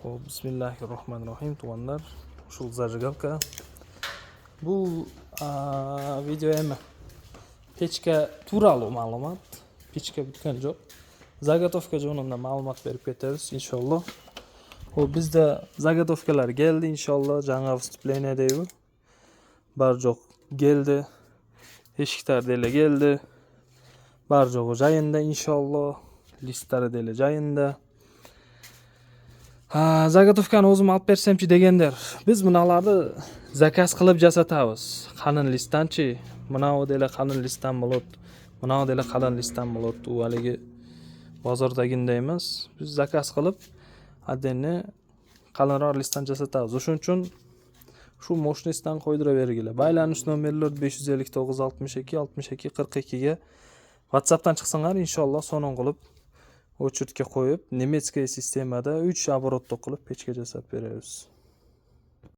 Hop, bismillahirrohmanirrohim tuğanlar. Ушул зажигалка. Бул видео эми печка тууралуу маалымат. Печка бүткөн жок. Заготовка жөнүндө маалымат берип кетебиз иншалло. Hop, bizde заготовкалар geldi inşallah. Жаңа выступление дейби. Бар жок geldi. Эшиктер деле geldi. Бар жогу жайында inşallah. Listlari деле жайында. Заготовканы өзүм алып берсемчи дегендер. Biz мыналарды заказ кылып жасатабыз. Калын листтанчы. Мынау деле калын листтан болот. Мынау деле калын листтан болот. У алиги базардагындай эмес. Biz заказ кылып, адене калынраак листтан жасатабыз. Ошон үчүн шу мощностьтан койдура бергиле. Байланыш номерлер 559 62 62 42-ге WhatsApp'tan чыксаңар, иншалла сонун кылып очередке коюп, немецкий системада 3 оборотто кылып печке жасап беребиз.